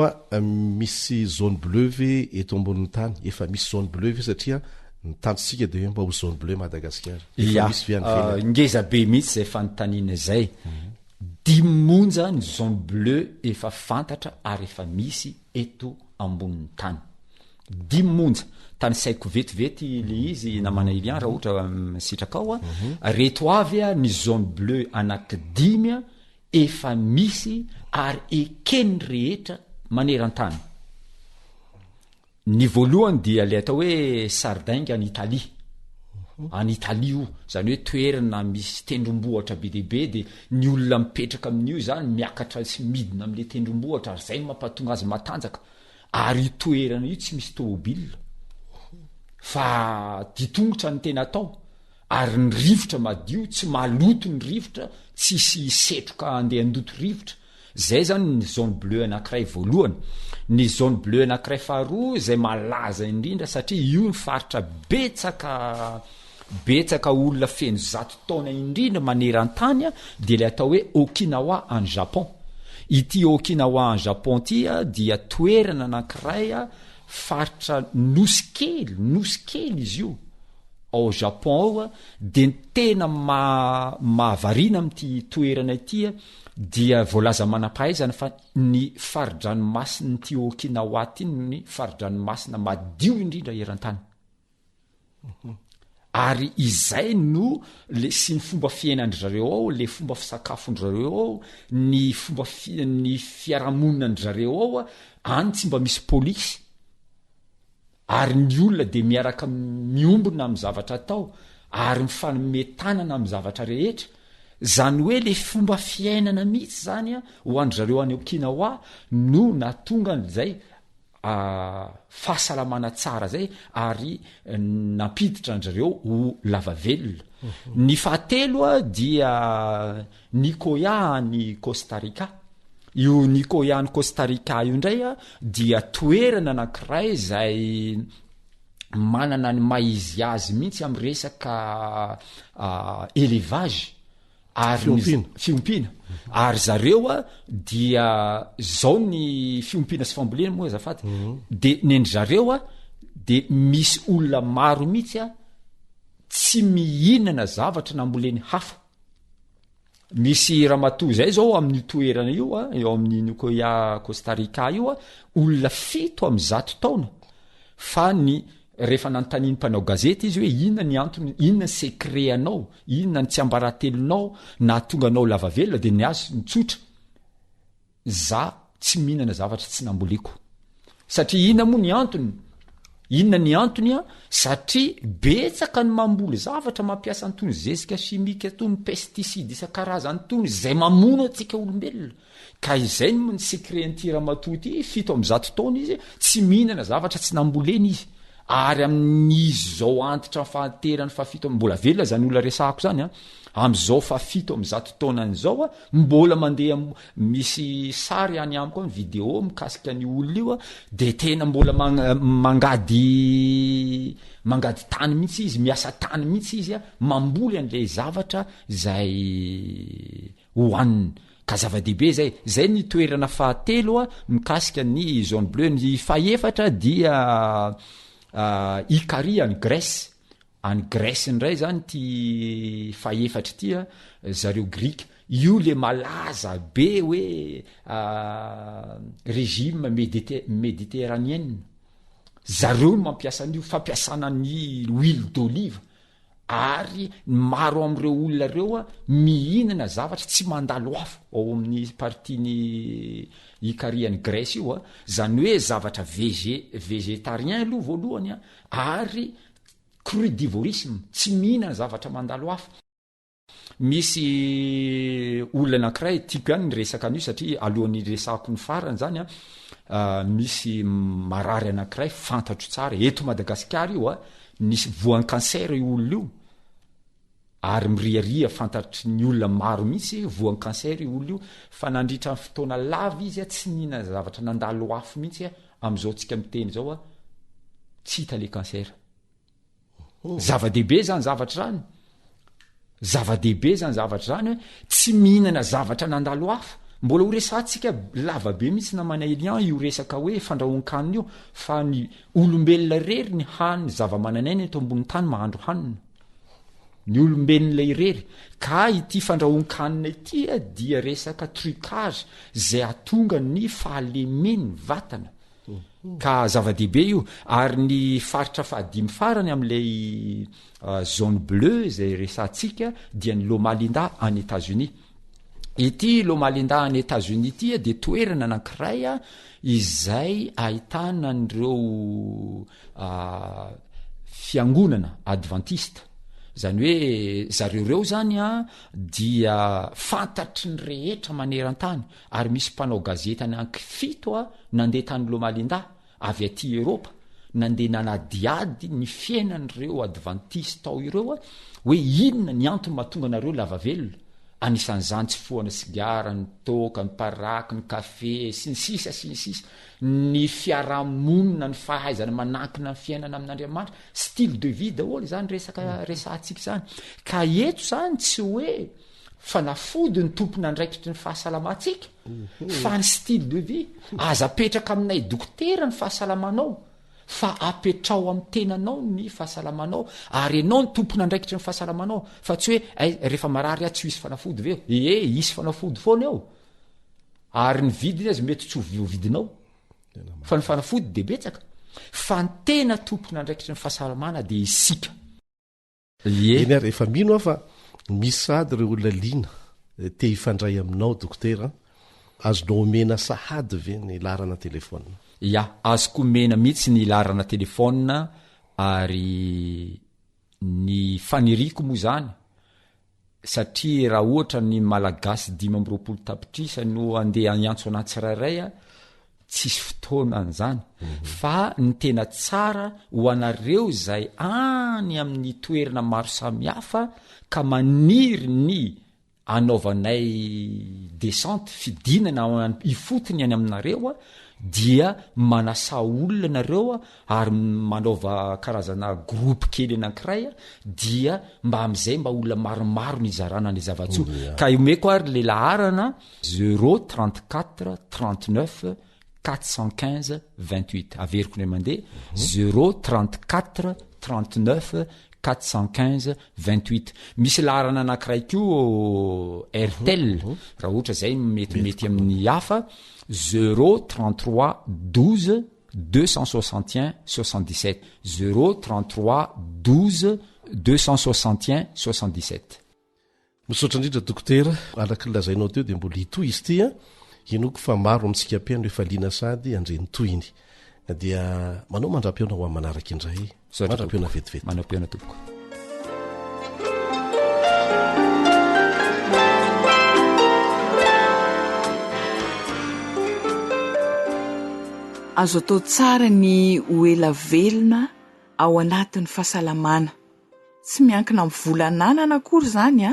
misy zone bleu ve eto ambonin'ny tany efa misy zone bleu ve satria ny tantsika de hoe mba ho zone bleu Madagasikara ngeza be mihitsy zay fanontaniana zay dimonja ny zone bleu efa fantatra ary efa misy eto ambonin'ny tany dimonja tany saiko vetivety le izy namana Elian raha ohatra sitraka reto avy ny zone bleu anaky 5 efa misy ary ekeny rehetra maneran-tany ny voalohany dia le atao hoe Sardaigne any Italie io zany hoe toerana misy tendrombohatra be deaibe de ny olona mipetraka amin'io zany miakatra sy midina amin'le tendrombohatra ary zay mampatonga azy matanjaka ary toerana io tsy misy tômôbila fa ditongotra ny tena atao ary ny rivotra madio tsy maloto ny rivotra tsisy setroka andeha andoto rivotra zay zany ny zone bleu anankiray voalohany ny zone bleu anankiray faharoa zay malaza indrindra satria io ny faritra betsaka olona feno 100 taona indrindra maneran-tany dia le atao hoe Okinawa en Japon ity Okinawa en Japon tia dia toerana anankiray faritra nosy kely izy io ao Japon ao de tena mahavariana amin'ity toerana ity dia voalaza manam-pahaizana fa ny faridranomasina ty Okinawa ty ny faridranomasina madio indrindra eran-tany ary izay no sy ny fomba fiainandry ao le fomba fisakafondry ao ny fomba ny fiarahamonina zareo ao any tsy mba misy polisy ary ny olona de miaraka miombona amin'ny zavatra atao ary mifanometanana amin'ny zavatra rehetra zany hoe le fomba fiainana mihitsy zany ho andry zareo any Okinawa no natonga zay fahasalamana tsara zay ary nampiditra anjareo ho lavavelona ny fahatelo dia Nicoya ny Costa Rica io Nicoya ny Costa Rica io ndray dia toerana anankiray zay manana ny maizy azy mihitsy amin'ny resaka élevage ary fiompina ary zareo dia zao ny fiompina sy fambolena moa zafady de nendry zareo de misy olona maro mihitsy tsy mihinana zavatra namboleny hafa misy ramatoa zay zao amin'ny toerana io eo amin'ny Nicoya Costa Rica io olona 700 taona fa ny rehefa nanontaniany mpanao gazety izy hoe inona ny antony inona ny secret anao inona ny tsy ambaratelonao na tonga anao lavavelona de ny azy mitsotra za tsy mihinana zavatra tsy namboliko satria inona moa ny antony satria betsaka ny mamboly zavatra mampiasa antony zezika chimika tony pesticide isan-karazany tony zay mamono atsika olombelona ka izay ny secret ny ramatoa ty 700 taona izy tsy mihinana zavatra tsy namboleny izy ary amin'izy zao antitra fahaterany fafito mbola velona zany olona resahako zany am'izao fafito amin'ny 100 taona n'izao mbola mandeha misy sary any amiko ny vidéo mikasika ny olona io de tena mbola mangady tany mihitsy izy miasa tany mihitsy izy mamboly an'le zavatra zay hoanina ka zava-dehibe zay ny toerana fahatelo mikasika ny zone bleu ny fahefatra dia Ikaria any Grèce indray zany ty fahefatra ty zareo Grika io le malaza be hoe régime méditerranéenne zareo no mampiasa an'io fampiasana ny huile d'olive ary maro am'ireo olona reo a mihinana zavatra tsy mandalo afo ao amin'ny partiny ikariany Grèce io a zany hoe zavatra végétarien aloha voalohany a ary crudivorisme tsy mihinana zavatra mandalo afo. Misy olona anankiray tiako ihany ny resaka an'io satria alohan'ny resako ny farany zany a misy marary anankiray fantatro tsara eto Madagasikara io a nisy voan'ny cancer io olona io ary miriaria fantatry ny olona maro mihitsy voan'ny cancer io olona io fa nandritra ny fotoana lava izy a tsy mihinana zavatra nandalo afo mihitsy am'izao tsika miteny zao a tsy hita le cancer. Zava-dehibe zany zavatra zany. Zava-dehibe zany zavatra zany hoe tsy mihinana zavatra nandalo afo. Mbola ho resantsika lavabe mihitsy na manailia io resaka hoe fandrahoan-kanina io fa ny olombelona rery ny haniny zava-mananaina eto ambony tany mahandro hanina. Ny olombelona irery ka ity fandrahoan-kanina ity dia resaka trucage zay atonga ny fahalemeny vatana. Ka zava-dehibe io ary ny faritra fahadimy farany amin'ilay zone bleue zay resantsika dia ny Loma Linda any États-Unis. Ity Loma Linda any États-Unis ity dia toerana anankiray izay ahitana an'ireo fiangonana adventiste. Zany hoe zareo reo zany dia fantatry ny rehetra maneran-tany ary misy mpanao gazety anankifito nandeha tany Loma Linda avy aty Eropa nandeha nanadiady ny fiainan'ireo adventiste ao ireo hoe inona ny antony mahatonga anareo lava velona. Anisan'izany tsy foana sigara, ny toka, ny paraky, ny kafe sy ny sisa ny fiarahamonina ny fahaizana manankina ny fiainana amin'Andriamanitra style de vie daholo zany resantsika zany. Ka eto zany tsy hoe fanafody ny tompona andraikitry ny fahasalamantsika fa ny style de vie aza apetraka aminay dokotera ny fahasalamanao fa apetrao amin'ny tenanao ny fahasalamanao ary ianao ny tompona andraikitry ny fahasalamanao fa tsy hoe rehefa marary tsy hisy fanafody veo hisy fanafody foana eo ary ny vidiny azy mety tsy ho vidinao fa ny fanafody de betsaka fa ny tena tompona andraikitry ny fahasalamana de isika. Eny ary efa mino fa misy sahady reo olona lina te hifandray aminao dokotera azonao omena sahady ve ny larana telefona? Ya, azoko mena mihitsy ny larana telefona ary ny faniriko moa zany satria raha ohatra ny malagasy 520 tapitrisa no andeha anyantso anaty tsirairay tsisy fotoana an'izany fa ny tena tsara ho anareo zay any amin'ny toerana maro samihafa ka maniry ny anaovanay descente fidinana ifotony any aminareo dia manasa olona nareo ary manaova karazana groupe kely anankiray dia mba am'izay mba olona maromaro ny zarana ny zavatsoa ka iomeko ary le laharana 034 39 415 28 averiko ny mandeha 034 39 415 28 misy laharana anankiray ko Airtel raha ohatra zay mety amin'ny hafa 033 12 261 77 033 12 261 77. Misaotra indrindra dokotera alaka lazainao teo dia mbola hitoy izy ty inoko fa maro amintsika mpiano efa liana sady andreny toyiny dia manao mandra-piona ho amin'ny manaraka indray mandra-piona vetivety manam-piona tompoko. Azo atao tsara ny hoela velona ao anatin'ny fahasalamana tsy miankina amin'ny volananana akory zany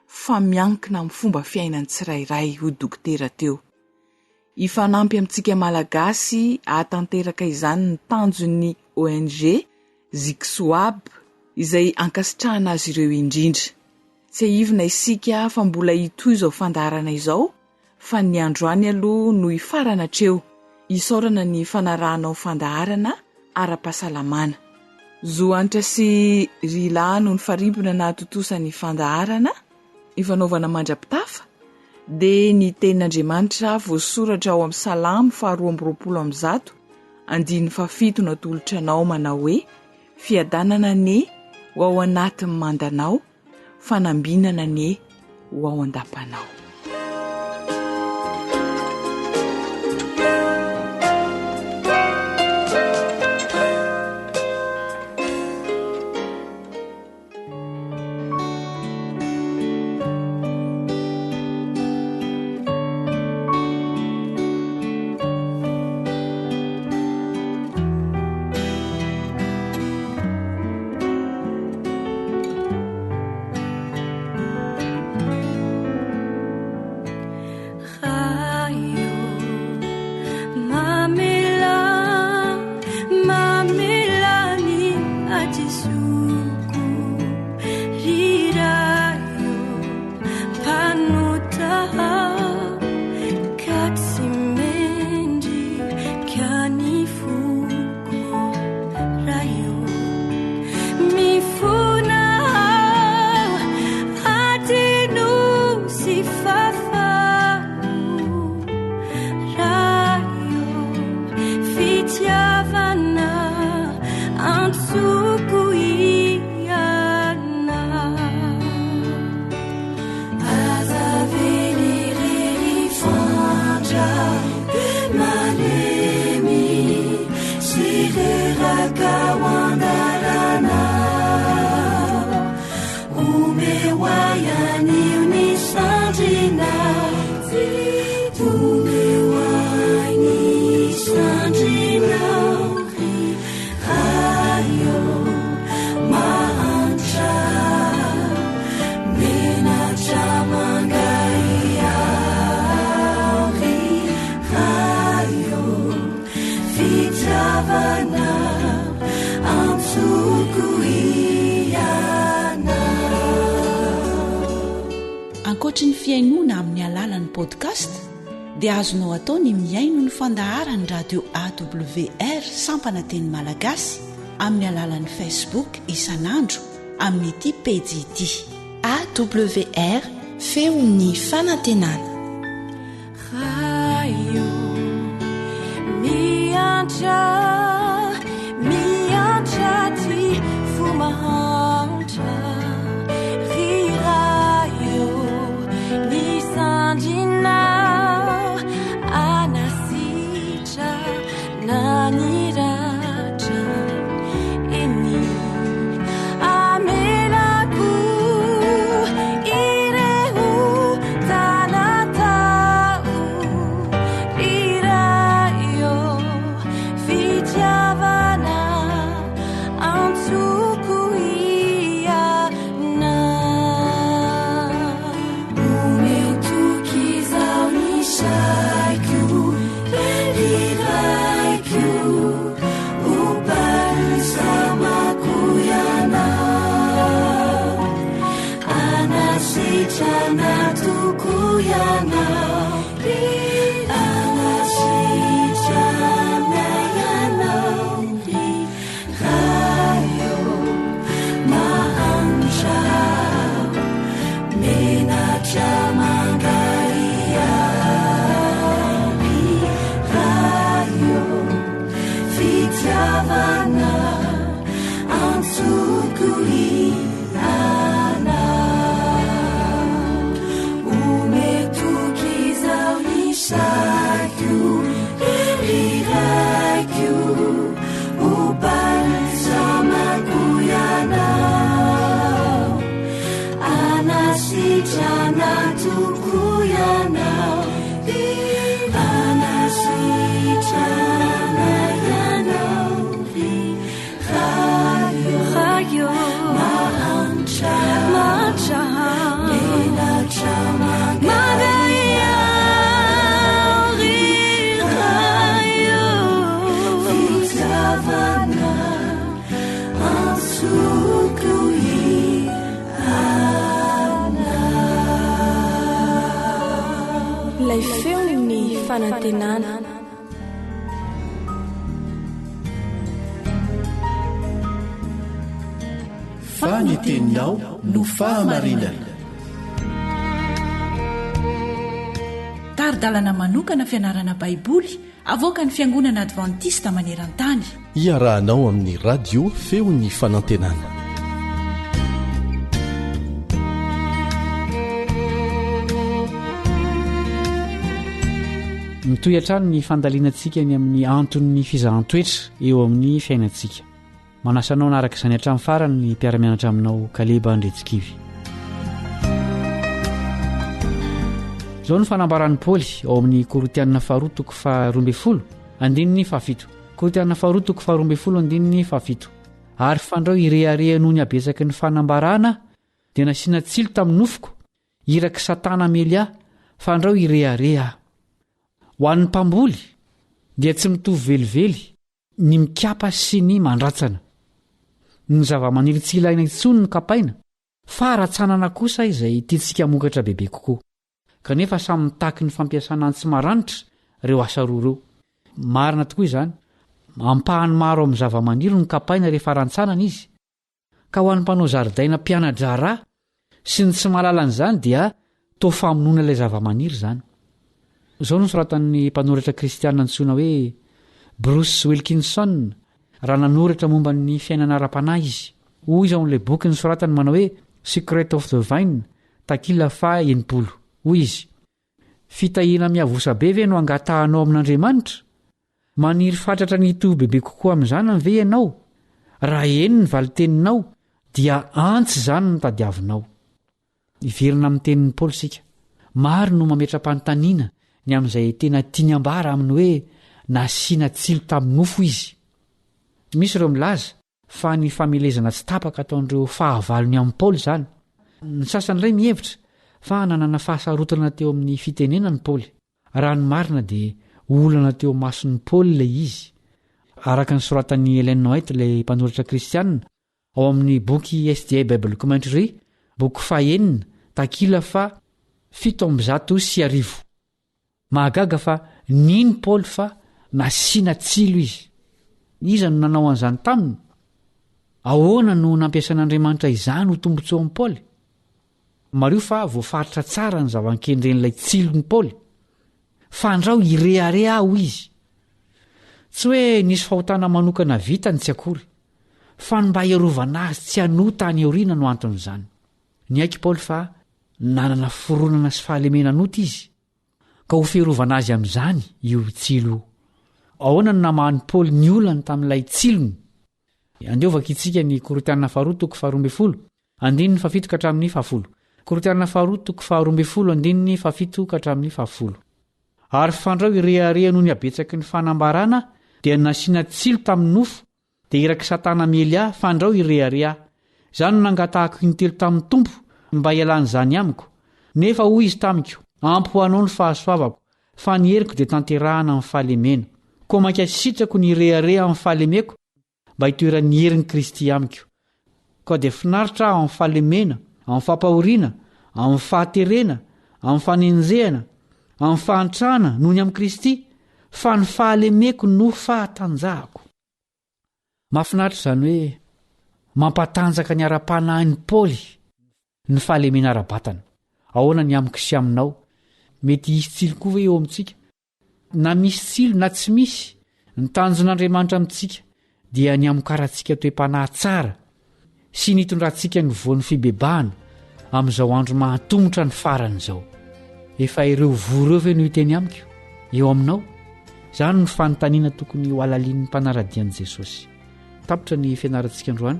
fa miankina amin'ny fomba fiainany tsirairay ho dokotera teo. Ifanampy amintsika malagasy ahatanteraka izany ny tanjon'ny ONG Ziksoab izay ankasitrahana azy ireo indrindra. Tsy hivina isika fa mbola hitoy izao fandarana izao fa ny androany aloha no ifarana hatreo isaorana ny fanarahanao fandaharana ara-pahasalamana. Zoanitra sy rilano ny farimbona na totosan'ny fandaharana ifanaovana mandrapitafa dia ny tenin'Andriamanitra voasoratra ao amin'ny Salamo 2:20 andiny 7 natolotra anao manao hoe fiadanana ne ho ao anatin'ny mandanao fanambinana ny ho ao an-dapanao. Ankoatra ny fiainoana amin'ny alalan'ny podcast dia azonao atao ny miaino ny fandaharany radio AWR sampana teny malagasy amin'ny alalan'ny Facebook isanandro amin'ny ity page ity AWR feon'ny fanantenana. Ilay feon'ny fanantenana. Faniteninao no fahamarinana. Taridalana manokana fianarana baiboly avoaka ny Fiangonana Adventista Maneran-tany. Iarahanao amin'ny radio feon'ny fanantenana. mitoy-atrano ny fandalianantsika ny amin'ny antony fizahan-toetra eo amin'ny fiainantsika. Manasanao naraka izany hatramin'ny farany ny mpiara-mianatra aminao Kaleba Andretsikivy. Izao ny fanambaran'ny Paoly ao amin'ny Korintianina faharoa toko faha 12 andininy fahafito. Korintianina faharoa toko faha 12 andininy fahafito. Ary fandrao irearea noho ny abetsaky ny fanambarana dia nasiana tsilo tamin'ny nofoko, iraky satana mely ahy, fandrao irearea ahy. Ho an'ny mpamboly dia tsy mitovy velively ny mikapa sy ny mandratsana. Ny zava-maniry tsy ilaina intsony ny kapaina, fa ratsanana kosa izay tiantsika mokatra bebe kokoa. Kanefa samy mitaky ny fampiasana antsy maranitra ireo asa roa ireo. Marina tokoa izany, ampahany maro amin'ny zava-maniry ny kapaina rehefa rantsanana izy. Ka ho an'ny mpanao zaridaina mpiana-drara sy ny tsy mahalala an'izany dia toa famonoana ilay zava-maniry izany. Izao no soratan'ny mpanoratra kristianina antsoina hoe Bruce Wilkinson raha nanoratra momba ny fiainana ara-panahy izy. Hoy izy ao amin'ilay boky ny soratany manao hoe Secret of the Vine, takila faha 80. Hoy izy: fitahina miavosa be ve no angatahanao amin'Andriamanitra? Maniry fatratra ny hitovy bebe kokoa amin'izany ve ianao? Raha eny ny valiteninao dia antsy izany no tadiavinao. Iverina amin'ny tenin'ny Paoly sika. Maro no mametra-panontaniana ny amin'izay tena tiany ambara aminy hoe nasiana tsilo tamin'ny nofo izy. Misy ireo milaza fa ny famelezana tsy tapaka ataon'ireo fahavalony amin'ny Paoly izany. Ny sasany iray mihevitra fa nanana fahasarotana teo amin'ny fitenenany Paoly. Raha ny marina dia olana teo mason'ny Paoly ilay izy. Araka ny soratan'ny Ellen White ilay mpanoratra kristianina ao amin'ny boky SDA Bible Commentary, boky faha 9, takila fa 790. Mahagaga fa niny Paoly fa nasiana tsilo izy. Iza no nanao an'izany taminy? Ahoana no nampiasan'Andriamanitra izany ho tombontsoa amin'ny Paoly? Mario fa voafaritra tsara ny zava-kendren'ilay tsilony Paoly. Fandrao irearea aho izy. Tsy hoe nisy fahotana manokana vitany tsy akory, fa ny mba iarovana azy tsy hanota any aoriana no anton'izany. Ny aiky Paoly fa nanana foronana sy fahalemena nota izy, ka ho fierovana azy amin'izany io tsilo. Ahoana no namahan'ny Paoly ny olana tamin'ilay tsilony? Andeovaka itsika ny Korintianina faharoa toko faha 12 andininy fahafito ka hatramin'ny fahafolo. Korintianina faharoa toko faha 12 andininy fahafito ka hatramin'ny fahafolo. Ary fandrao irearea noho ny abetsaky ny fanambarana dia nasiana tsilo tamin'ny nofo, dia iraky satana mely ahy, fandrao irearea. Izany no nangatahako ny telo tamin'ny tompo mba hialan'izany amiko. Nefa hoy izy tamiko: ampy ho anao ny fahasoavako, fa ny heriko dia tanterahana amin'ny fahalemena. Koa mankasitrako ny irearea amin'ny fahalemeko mba hitoeran'ny herin'i Kristy amiko. Koa dia finaritra aho amin'ny fahalemena, amin'ny fampahoriana, amin'ny fahaterena, amin'ny fanenjehana, amin'ny fahantrana noho ny amin'ny Kristy, fa ny fahalemeko no fahatanjahako. Mahafinaritra izany hoe mampatanjaka ny ara-panahin'ny Paoly ny fahalemena ara-batana. Ahoana ny amiko sy aminao? Mety hisy tsilo koa ve eo amintsika? Na misy tsilo na tsy misy, ny tanjon'Andriamanitra amintsika dia ny amokarantsika toe-panahy tsara sy nitondrantsika ny voan'ny fibebahana amin'izao andro mahatongotra ny faran'izao. Efa ireo voreo ve no hiteny amiko eo aminao? Izany ny fanontaniana tokony ho alalian'ny mpanaradian'i Jesosy. Tapitra ny fianarantsika androany,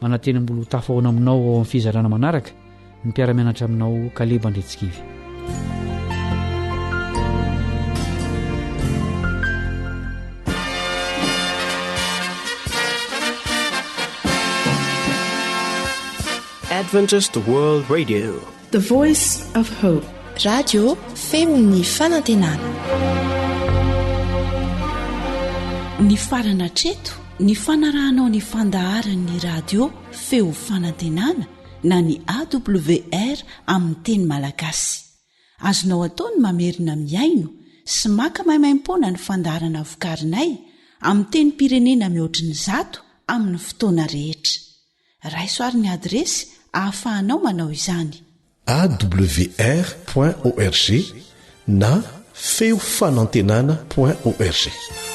mananteny mbolo tafahoana aminao ao amin'ny fizarana manaraka ny mpiara-mianatra aminao Kaleba Andretsikivy. Adventist World Radio, The Voice of Hope. Radio feony fanantenana. Ny farana treto, ny fanarahanao ny fandaharan'ny radio feo fanantenana na ny AWR amin'ny teny malagasy. Azonao ataony mamerina miaino sy maka mahimaimpona ny fandaharana vokarinay amin'ny teny pirenena mihoatriny 100 amin'ny fotoana rehetra. Raisoaryn'ny adresy ahafahanao manao izany: awr.org na feofanantenana.org.